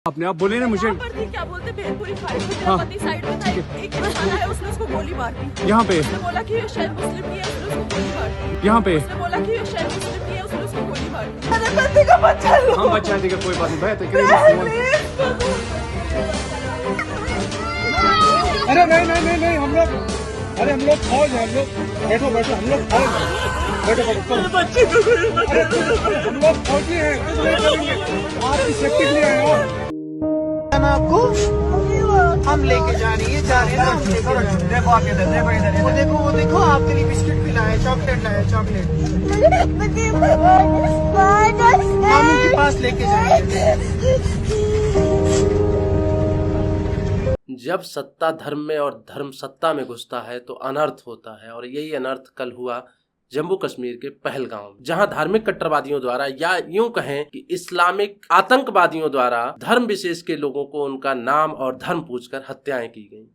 आपने आप बोले ना मुझे यहाँ पर थी, क्या बोलते भेलपुरी फाइट में हाँ। पति साइड में था, एक इंसान आया, उसने उसको गोली मार दी। यहाँ पे उसने बोला कि ये शायद मुस्लिम ही है, उसने उसको गोली मार दी। यहाँ पे उसने बोला कि ये शायद मुस्लिम ही है, उसने उसको गोली मार दी। मेरे पति का बच्चा लो। हम बचा देगा, कोई बात नहीं भाई। अरे नहीं हम लोग, अरे हम लोग फौज है, हम लोग बैठो हम लोग फौज है, बैठो बच्चे को गोली मार अरे हम लोग फौजी हैं, कुछ नहीं करेंगे, आपकी सेफ्टी के लिए आए हो। आपको हम लेके जा रही है, वो देखो आपके लिए बिस्किट भी लाए, चॉकलेट लाए, चॉकलेट हम उनके पास लेके जाएंगे। जब सत्ता धर्म में और धर्म सत्ता में घुसता है तो अनर्थ होता है, और यही अनर्थ कल हुआ जम्मू कश्मीर के पहलगांव में, जहां धार्मिक कट्टरवादियों द्वारा या यूं कहें कि इस्लामिक आतंकवादियों द्वारा धर्म विशेष के लोगों को उनका नाम और धर्म पूछकर हत्याएं की गई।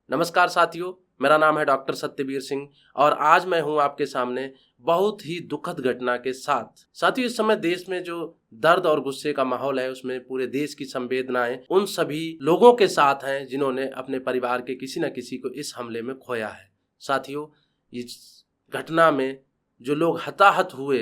नमस्कार साथियों, मेरा नाम है डॉक्टर सत्यवीर सिंह और आज मैं हूं आपके सामने बहुत ही दुखद घटना के साथ। साथियों, इस समय देश में जो दर्द और गुस्से का माहौल है उसमें पूरे देश की संवेदनाएं उन सभी लोगों के साथ हैं जिन्होंने अपने परिवार के किसी न किसी को इस हमले में खोया है। साथियों, इस घटना में जो लोग हताहत हुए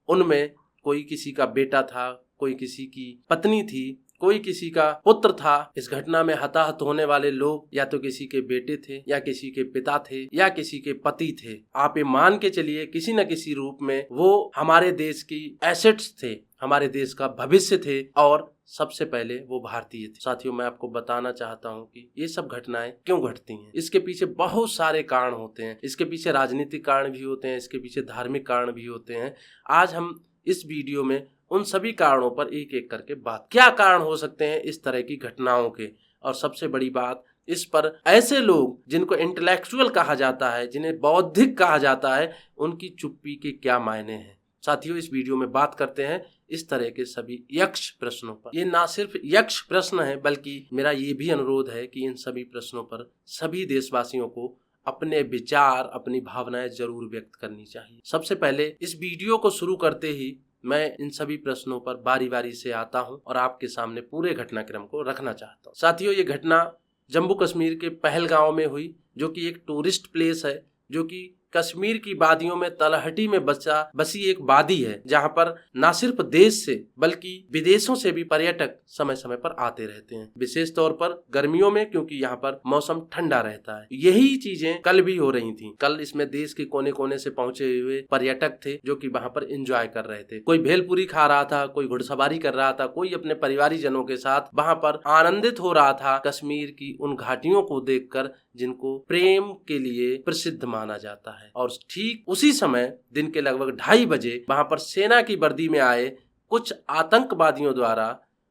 उनमें कोई किसी का बेटा था, कोई किसी की पत्नी थी, कोई किसी का पुत्र था। इस घटना में हताहत होने वाले लोग या तो किसी के बेटे थे, या किसी के पिता थे, या किसी के पति थे। आप ये मान के चलिए किसी न किसी रूप में वो हमारे देश की एसेट्स थे, हमारे देश का भविष्य थे, और सबसे पहले वो भारतीय थे। साथियों, मैं आपको बताना चाहता हूँ कि ये सब घटनाएं क्यों घटती हैं। इसके पीछे बहुत सारे कारण होते हैं, इसके पीछे राजनीतिक कारण भी होते हैं, इसके पीछे धार्मिक कारण भी होते हैं। आज हम इस वीडियो में उन सभी कारणों पर एक एक करके बात, क्या कारण हो सकते हैं इस तरह की घटनाओं के, और सबसे बड़ी बात, इस पर ऐसे लोग जिनको इंटेलेक्चुअल कहा जाता है, जिन्हें बौद्धिक कहा जाता है, उनकी चुप्पी के क्या मायने हैं। साथियों, इस वीडियो में बात करते हैं इस तरह के सभी यक्ष प्रश्नों पर। ये ना सिर्फ यक्ष प्रश्न है, बल्कि मेरा ये भी अनुरोध है कि इन सभी प्रश्नों पर सभी देशवासियों को अपने विचार, अपनी भावनाएं जरूर व्यक्त करनी चाहिए। सबसे पहले इस वीडियो को शुरू करते ही मैं इन सभी प्रश्नों पर बारी बारी से आता हूं और आपके सामने पूरे घटनाक्रम को रखना चाहता हूं। साथियों, ये घटना जम्मू कश्मीर के पहलगांव में हुई, जो कि एक टूरिस्ट प्लेस है, जो कि कश्मीर की वादियों में तलहटी में बसी एक वादी है, जहां पर न सिर्फ देश से बल्कि विदेशों से भी पर्यटक समय समय पर आते रहते हैं, विशेष तौर पर गर्मियों में, क्योंकि यहाँ पर मौसम ठंडा रहता है। यही चीजें कल भी हो रही थी। कल इसमें देश के कोने कोने से पहुंचे हुए पर्यटक थे जो कि वहां पर एंजॉय कर रहे थे। कोई भेलपुरी खा रहा था, कोई घुड़सवारी कर रहा था, कोई अपने परिवारी जनों के साथ वहां पर आनंदित हो रहा था कश्मीर की उन घाटियों को देखकर जिनको प्रेम के लिए प्रसिद्ध माना जाता है। और ठीक उसी समय दिन के लगभग 2:30 बजे वहां पर सेना की वर्दी में आए कुछ आतंकवादियों द्वारा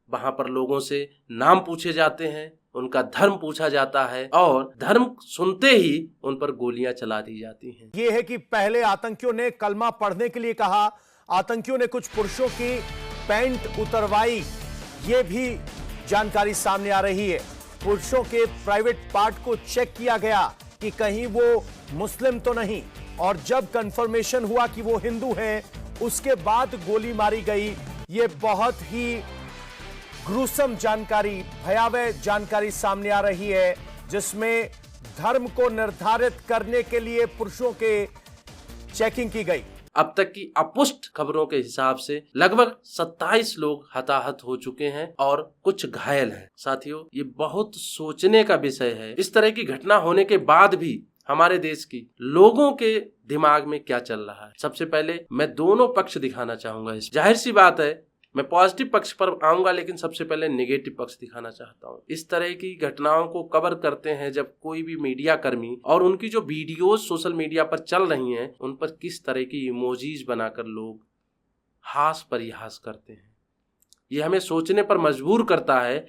वहां पर लोगों से नाम पूछे जाते हैं, उनका धर्म पूछा जाता है, और धर्म सुनते ही उन पर गोलियां चला दी जाती हैं। ये है कि पहले आतंकियों ने कलमा पढ़ने के लिए कहा, आतंकियों ने कुछ पुरुषों की पैंट उतरवाई, ये भी जानकारी सामने आ रही है। पुरुषों के प्राइवेट पार्ट को चेक किया गया कि कहीं वो मुस्लिम तो नहीं, और जब कंफर्मेशन हुआ कि वो हिंदू हैं, उसके बाद गोली मारी गई। ये बहुत ही ग्रूसम जानकारी, भयावह जानकारी सामने आ रही है, जिसमें धर्म को निर्धारित करने के लिए पुरुषों के चेकिंग की गई। अब तक की अपुष्ट खबरों के हिसाब से लगभग 27 लोग हताहत हो चुके हैं और कुछ घायल हैं। साथियों, ये बहुत सोचने का विषय है, इस तरह की घटना होने के बाद भी हमारे देश की लोगों के दिमाग में क्या चल रहा है। सबसे पहले मैं दोनों पक्ष दिखाना चाहूंगा। इस जाहिर सी बात है मैं पॉजिटिव पक्ष पर आऊंगा, लेकिन सबसे पहले नेगेटिव पक्ष दिखाना चाहता हूं। इस तरह की घटनाओं को कवर करते हैं जब कोई भी मीडिया कर्मी, और उनकी जो वीडियोस सोशल मीडिया पर चल रही हैं उन पर किस तरह की इमोजीज बनाकर लोग हास परिहास करते हैं। ये हमें सोचने पर मजबूर करता है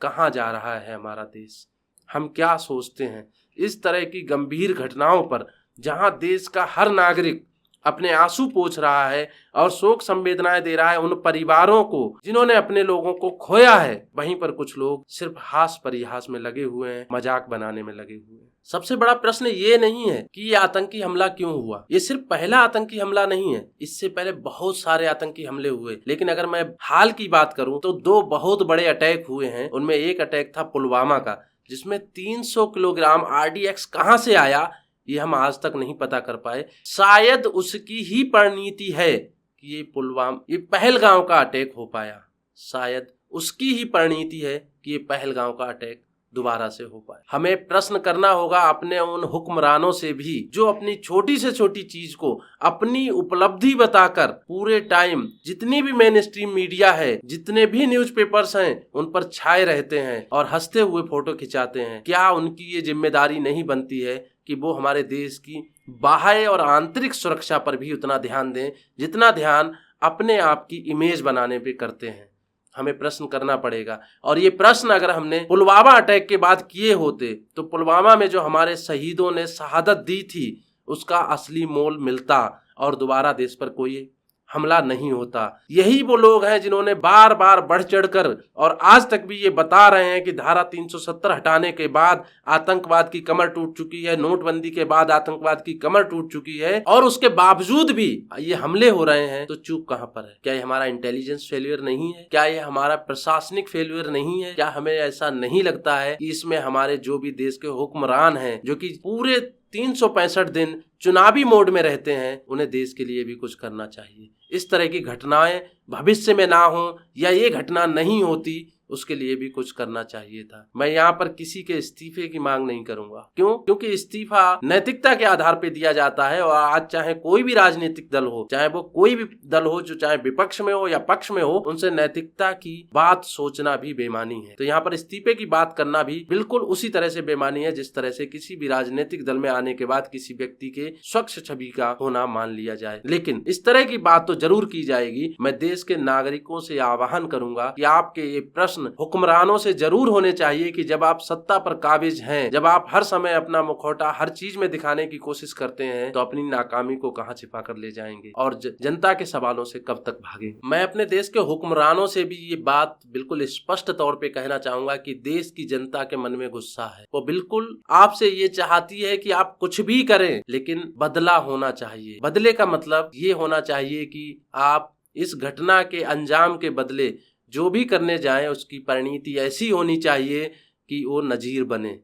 कहाँ जा रहा है हमारा देश, हम क्या सोचते हैं। इस तरह की गंभीर घटनाओं पर, जहां देश का हर नागरिक अपने आंसू पोंछ रहा है और शोक संवेदनाएं दे रहा है उन परिवारों को जिन्होंने अपने लोगों को खोया है। वहीं पर कुछ लोग सिर्फ हास परिहास में लगे हुए हैं, मजाक बनाने में लगे हुए हैं। सबसे बड़ा प्रश्न ये नहीं है कि ये आतंकी हमला क्यों हुआ। ये सिर्फ पहला आतंकी हमला नहीं है, इससे पहले बहुत सारे आतंकी हमले हुए। लेकिन अगर मैं हाल की बात करूं तो 2 बहुत बड़े अटैक हुए हैं। उनमें एक अटैक था पुलवामा का, जिसमें 300 किलोग्राम RDX कहां से आया ये हम आज तक नहीं पता कर पाए। शायद उसकी ही परिणति है कि ये पहलगांव का अटैक हो पाया। शायद उसकी ही परिणति है कि ये पहलगांव का अटैक दोबारा से हो पाए। हमें प्रश्न करना होगा अपने उन हुक्मरानों से भी जो अपनी छोटी से छोटी चीज को अपनी उपलब्धि बताकर पूरे टाइम जितनी भी मेन स्ट्रीम मीडिया है, जितने भी न्यूज़पेपर्स हैं, उन पर छाए रहते हैं और हंसते हुए फोटो खिंचाते हैं। क्या उनकी ये जिम्मेदारी नहीं बनती है कि वो हमारे देश की बाह्य और आंतरिक सुरक्षा पर भी उतना ध्यान दें जितना ध्यान अपने आप की इमेज बनाने पे करते हैं। हमें प्रश्न करना पड़ेगा। और ये प्रश्न अगर हमने पुलवामा अटैक के बाद किए होते तो पुलवामा में जो हमारे शहीदों ने शहादत दी थी उसका असली मोल मिलता और दोबारा देश पर कोई हमला नहीं होता। यही वो लोग हैं जिन्होंने बार बार बढ़ चढ़कर और आज तक भी ये बता रहे हैं कि धारा 370 हटाने के बाद आतंकवाद की कमर टूट चुकी है, नोटबंदी के बाद आतंकवाद की कमर टूट चुकी है, और उसके बावजूद भी ये हमले हो रहे हैं। तो चूक कहां पर है? क्या ये हमारा इंटेलिजेंस फेलियर नहीं है? क्या ये हमारा प्रशासनिक फेलियर नहीं है? क्या हमें ऐसा नहीं लगता है कि इसमें हमारे जो भी देश के हुक्मरान हैं, जो कि पूरे 365 दिन चुनावी मोड में रहते हैं, उन्हें देश के लिए भी कुछ करना चाहिए। इस तरह की घटनाएं भविष्य में ना हो, या ये घटना नहीं होती उसके लिए भी कुछ करना चाहिए था। मैं यहाँ पर किसी के इस्तीफे की मांग नहीं करूंगा। क्यों? क्योंकि इस्तीफा नैतिकता के आधार पर दिया जाता है। और आज चाहे कोई भी राजनीतिक दल हो, चाहे वो कोई भी दल हो, जो चाहे विपक्ष में हो या पक्ष में हो, उनसे नैतिकता की बात सोचना भी बेईमानी है। तो यहाँ पर इस्तीफे की बात करना भी बिल्कुल उसी तरह से बेईमानी है जिस तरह से किसी भी राजनीतिक दल में आने के बाद किसी व्यक्ति के स्वच्छ छवि का होना मान लिया जाए। लेकिन इस तरह की बात तो जरूर की जाएगी। मैं देश के नागरिकों से आह्वान करूंगा कि आपके ये प्रश्न हुक्मरानों से जरूर होने चाहिए कि जब आप सत्ता पर काबिज हैं, जब आप हर समय अपना मुखौटा हर चीज में दिखाने की कोशिश करते हैं, तो अपनी नाकामी को कहां छिपा कर ले जाएंगे और जनता के सवालों से कब तक भागेंगे। मैं अपने देश के हुक्मरानों से भी ये बात बिल्कुल स्पष्ट तौर पे कहना चाहूंगा कि देश की जनता के मन में गुस्सा है। वो बिल्कुल आपसे ये चाहती है कि आप कुछ भी करें, लेकिन बदला होना चाहिए। बदले का मतलब ये होना चाहिए कि आप इस घटना के अंजाम के बदले जो भी करने जाएं उसकी परिणति ऐसी होनी चाहिए कि वो नजीर बने,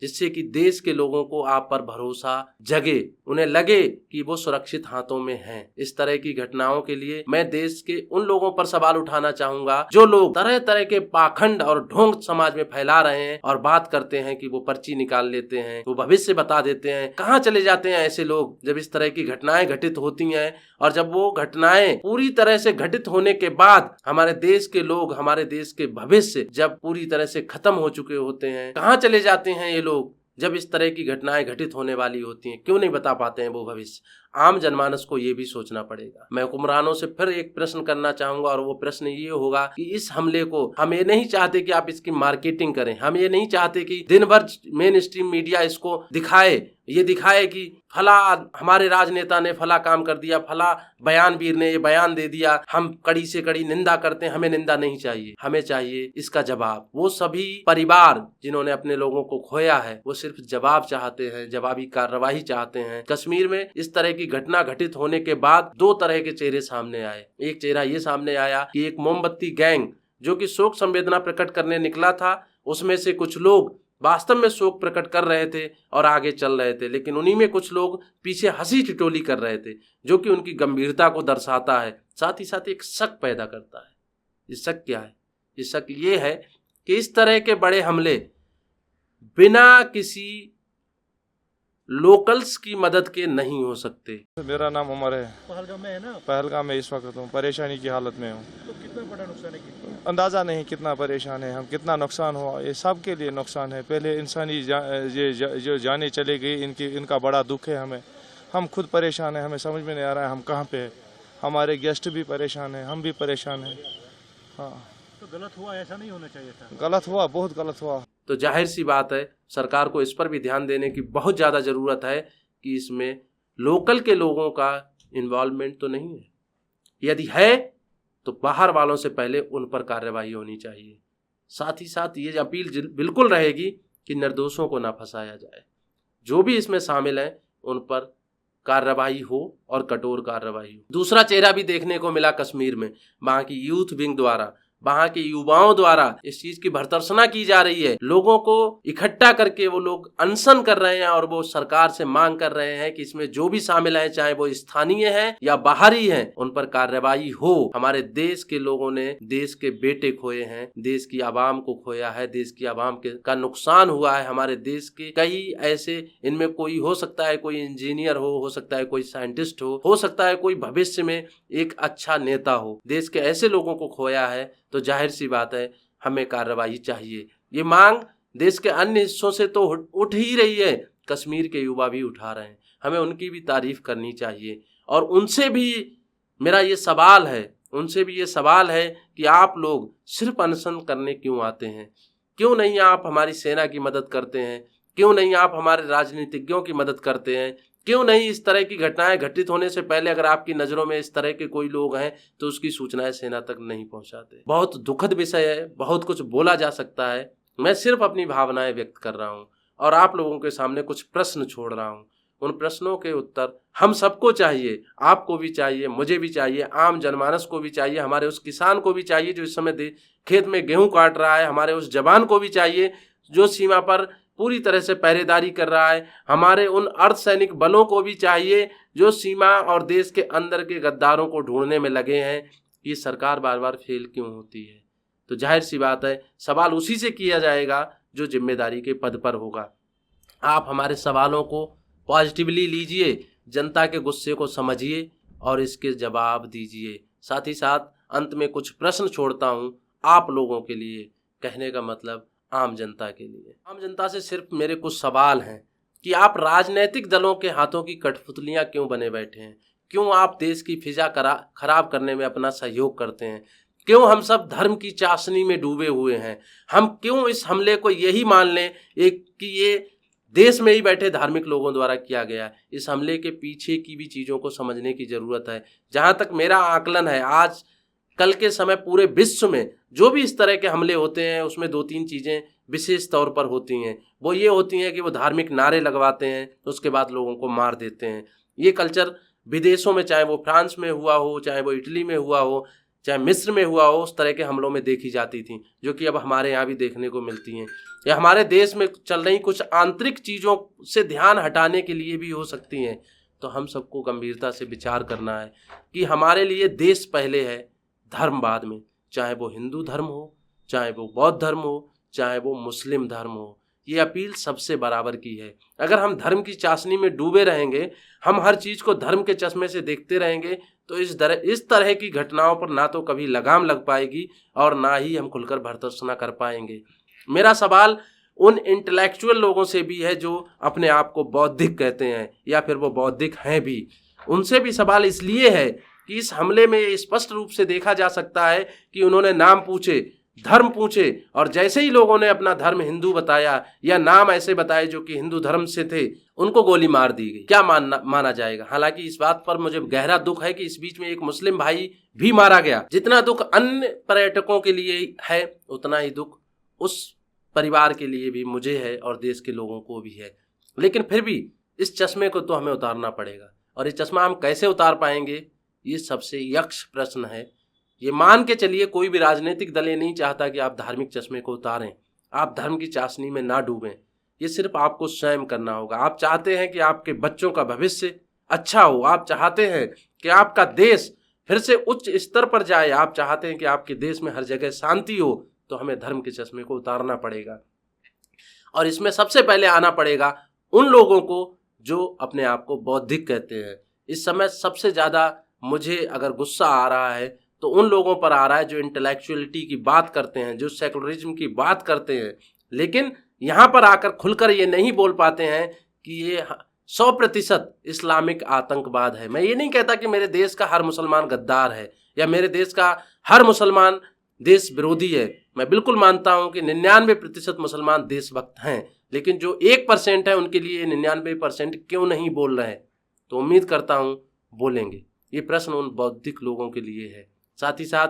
जिससे कि देश के लोगों को आप पर भरोसा जगे, उन्हें लगे कि वो सुरक्षित हाथों में हैं। इस तरह की घटनाओं के लिए मैं देश के उन लोगों पर सवाल उठाना चाहूंगा जो लोग तरह तरह के पाखंड और ढोंग समाज में फैला रहे हैं और बात करते हैं कि वो पर्ची निकाल लेते हैं, वो भविष्य बता देते हैं। कहाँ चले जाते हैं ऐसे लोग जब इस तरह की घटनाएं घटित होती हैं, और जब वो घटनाएं पूरी तरह से घटित होने के बाद हमारे देश के लोग, हमारे देश के भविष्य जब पूरी तरह से खत्म हो चुके होते हैं, कहाँ चले जाते हैं ये लोग जब इस तरह की घटनाएं घटित होने वाली होती हैं? क्यों नहीं बता पाते हैं वो भविष्य? आम जनमानस को ये भी सोचना पड़ेगा। मैं हुक्मरानों से फिर एक प्रश्न करना चाहूंगा, और वो प्रश्न ये होगा कि इस हमले को हम ये नहीं चाहते कि आप इसकी मार्केटिंग करें। हम ये नहीं चाहते कि दिन भर मेन स्ट्रीम मीडिया इसको दिखाए कि फला हमारे राजनेता ने फला काम कर दिया, फला बयानवीर ने ये बयान दे दिया, हम कड़ी से कड़ी निंदा करते हैं। हमें निंदा नहीं चाहिए, हमें चाहिए इसका जवाब। वो सभी परिवार जिन्होंने अपने लोगों को खोया है, वो सिर्फ जवाब चाहते हैं, जवाबी कार्रवाई चाहते हैं। कश्मीर में इस तरह की घटना घटित होने के बाद 2 तरह के चेहरे सामने आए। एक चेहरा ये सामने आया कि एक मोमबत्ती गैंग जो कि शोक संवेदना प्रकट करने निकला था, उसमें से कुछ लोग वास्तव में शोक प्रकट कर रहे थे और आगे चल रहे थे, लेकिन उन्हीं में कुछ लोग पीछे हंसी ठिठोली कर रहे थे, जो कि उनकी गंभीरता को दर्शाता है। साथ ही साथ एक शक पैदा करता है। ये शक क्या है? ये शक ये है कि इस तरह के बड़े हमले बिना किसी लोकल्स की मदद के नहीं हो सकते। मेरा नाम उमर है। पहलगाम में है ना? पहलगाम में इस वक्त हूँ, परेशानी की हालत में हूँ। तो कितना बड़ा नुकसान है? अंदाज़ा नहीं कितना परेशान है हम, कितना नुकसान हुआ। ये सब के लिए नुकसान है। पहले इंसानी जो जाने चले गई, इनका बड़ा दुख है हमें। हम खुद परेशान हैं, हमें समझ में नहीं आ रहा है हम कहाँ पे है। हमारे गेस्ट भी परेशान हैं, हम भी परेशान हैं। हाँ, तो गलत हुआ, ऐसा नहीं होना चाहिए था। गलत हुआ, बहुत गलत हुआ। तो जाहिर सी बात है सरकार को इस पर भी ध्यान देने की बहुत ज़्यादा ज़रूरत है कि इसमें लोकल के लोगों का इन्वॉल्वमेंट तो नहीं है? यदि है तो बाहर वालों से पहले उन पर कार्रवाई होनी चाहिए। साथ ही साथ ये अपील बिल्कुल रहेगी कि निर्दोषों को ना फंसाया जाए। जो भी इसमें शामिल हैं उन पर कार्रवाई हो और कठोर कार्रवाई हो। दूसरा चेहरा भी देखने को मिला कश्मीर में, वहाँ की यूथ विंग द्वारा, वहाँ के युवाओं द्वारा इस चीज की भर्त्सना की जा रही है। लोगों को इकट्ठा करके वो लोग अनशन कर रहे हैं और वो सरकार से मांग कर रहे हैं कि इसमें जो भी शामिल हैं, चाहे वो स्थानीय हैं या बाहरी हैं, उन पर कार्रवाई हो। हमारे देश के लोगों ने देश के बेटे खोए हैं, देश की आवाम को खोया है, देश की आवाम का नुकसान हुआ है। हमारे देश के कई ऐसे, इनमें कोई हो सकता है कोई इंजीनियर हो सकता है कोई साइंटिस्ट हो सकता है कोई भविष्य में एक अच्छा नेता हो। देश के ऐसे लोगों को खोया है तो जाहिर सी बात है हमें कार्रवाई चाहिए। ये मांग देश के अन्य हिस्सों से तो उठ ही रही है, कश्मीर के युवा भी उठा रहे हैं। हमें उनकी भी तारीफ करनी चाहिए और उनसे भी मेरा ये सवाल है कि आप लोग सिर्फ अनशन करने क्यों आते हैं? क्यों नहीं आप हमारी सेना की मदद करते हैं? क्यों नहीं आप हमारे राजनीतिज्ञों की मदद करते हैं? क्यों नहीं इस तरह की घटनाएं घटित होने से पहले अगर आपकी नज़रों में इस तरह के कोई लोग हैं तो उसकी सूचनाएं सेना तक नहीं पहुंचाते? बहुत दुखद विषय है, बहुत कुछ बोला जा सकता है। मैं सिर्फ अपनी भावनाएं व्यक्त कर रहा हूं और आप लोगों के सामने कुछ प्रश्न छोड़ रहा हूं। उन प्रश्नों के उत्तर हम सबको चाहिए, आपको भी चाहिए, मुझे भी चाहिए, आम जनमानस को भी चाहिए, हमारे उस किसान को भी चाहिए जो इस समय खेत में गेहूं काट रहा है, हमारे उस जवान को भी चाहिए जो सीमा पर पूरी तरह से पहरेदारी कर रहा है, हमारे उन अर्धसैनिक बलों को भी चाहिए जो सीमा और देश के अंदर के गद्दारों को ढूंढने में लगे हैं। ये सरकार बार बार फेल क्यों होती है? तो जाहिर सी बात है सवाल उसी से किया जाएगा जो जिम्मेदारी के पद पर होगा। आप हमारे सवालों को पॉजिटिवली लीजिए, जनता के गुस्से को समझिए और इसके जवाब दीजिए। साथ ही साथ अंत में कुछ प्रश्न छोड़ता हूँ आप लोगों के लिए, कहने का मतलब आम जनता के लिए। आम जनता से सिर्फ मेरे कुछ सवाल हैं कि आप राजनीतिक दलों के हाथों की कठपुतलियां क्यों बने बैठे हैं? क्यों आप देश की फिजा खराब करने में अपना सहयोग करते हैं? क्यों हम सब धर्म की चाशनी में डूबे हुए हैं? हम क्यों इस हमले को यही मान लें कि ये देश में ही बैठे धार्मिक लोगों द्वारा किया गया है? इस हमले के पीछे की भी चीज़ों को समझने की ज़रूरत है। जहाँ तक मेरा आकलन है, आज कल के समय पूरे विश्व में जो भी इस तरह के हमले होते हैं उसमें 2-3 चीज़ें विशेष तौर पर होती हैं। वो ये होती हैं कि वो धार्मिक नारे लगवाते हैं, उसके बाद लोगों को मार देते हैं। ये कल्चर विदेशों में, चाहे वो फ्रांस में हुआ हो, चाहे वो इटली में हुआ हो, चाहे मिस्र में हुआ हो, उस तरह के हमलों में देखी जाती थी, जो कि अब हमारे यहाँ भी देखने को मिलती हैं। या हमारे देश में चल रही कुछ आंतरिक चीज़ों से ध्यान हटाने के लिए भी हो सकती हैं। तो हम सबको गंभीरता से विचार करना है कि हमारे लिए देश पहले है, धर्म बाद में। चाहे वो हिंदू धर्म हो, चाहे वो बौद्ध धर्म हो, चाहे वो मुस्लिम धर्म हो, ये अपील सबसे बराबर की है। अगर हम धर्म की चाशनी में डूबे रहेंगे, हम हर चीज़ को धर्म के चश्मे से देखते रहेंगे, तो इस तरह की घटनाओं पर ना तो कभी लगाम लग पाएगी और ना ही हम खुलकर भर्त्सना कर पाएंगे। मेरा सवाल उन इंटेलेक्चुअल लोगों से भी है जो अपने आप को बौद्धिक कहते हैं या फिर वो बौद्धिक हैं भी। उनसे भी सवाल इसलिए है कि इस हमले में ये स्पष्ट रूप से देखा जा सकता है कि उन्होंने नाम पूछे, धर्म पूछे, और जैसे ही लोगों ने अपना धर्म हिंदू बताया या नाम ऐसे बताए जो कि हिंदू धर्म से थे, उनको गोली मार दी गई। क्या माना जाएगा? हालांकि इस बात पर मुझे गहरा दुख है कि इस बीच में एक मुस्लिम भाई भी मारा गया। जितना दुख अन्य पर्यटकों के लिए है, उतना ही दुख उस परिवार के लिए भी मुझे है और देश के लोगों को भी है। लेकिन फिर भी इस चश्मे को तो हमें उतारना पड़ेगा, और ये चश्मा हम कैसे उतार पाएंगे, ये सबसे यक्ष प्रश्न है। ये मान के चलिए कोई भी राजनीतिक दल ये नहीं चाहता कि आप धार्मिक चश्मे को उतारें, आप धर्म की चाशनी में ना डूबें। ये सिर्फ आपको स्वयं करना होगा। आप चाहते हैं कि आपके बच्चों का भविष्य अच्छा हो, आप चाहते हैं कि आपका देश फिर से उच्च स्तर पर जाए, आप चाहते हैं कि आपके देश में हर जगह शांति हो, तो हमें धर्म के चश्मे को उतारना पड़ेगा। और इसमें सबसे पहले आना पड़ेगा उन लोगों को जो अपने आप को बौद्धिक कहते हैं। इस समय सबसे ज़्यादा मुझे अगर गुस्सा आ रहा है तो उन लोगों पर आ रहा है जो इंटेलेक्चुअलिटी की बात करते हैं, जो सेकुलरिज्म की बात करते हैं, लेकिन यहाँ पर आकर खुलकर ये नहीं बोल पाते हैं कि ये 100% इस्लामिक आतंकवाद है। मैं ये नहीं कहता कि मेरे देश का हर मुसलमान गद्दार है या मेरे देश का हर मुसलमान देश विरोधी है। मैं बिल्कुल मानता हूँ कि 99% मुसलमान देशभक्त हैं, लेकिन जो 1% है उनके लिए 99% क्यों नहीं बोल रहे हैं। तो उम्मीद करता हूँ बोलेंगे? ये प्रश्न उन बौद्धिक लोगों के लिए है। साथ ही साथ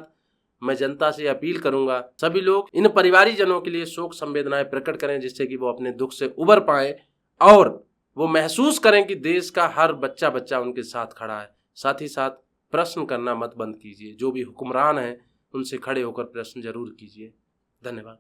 मैं जनता से अपील करूंगा, सभी लोग इन परिवारीजनों के लिए शोक संवेदनाएं प्रकट करें, जिससे कि वो अपने दुख से उबर पाए और वो महसूस करें कि देश का हर बच्चा बच्चा उनके साथ खड़ा है। साथ ही साथ प्रश्न करना मत बंद कीजिए, जो भी हुक्मरान हैं उनसे खड़े होकर प्रश्न जरूर कीजिए। धन्यवाद।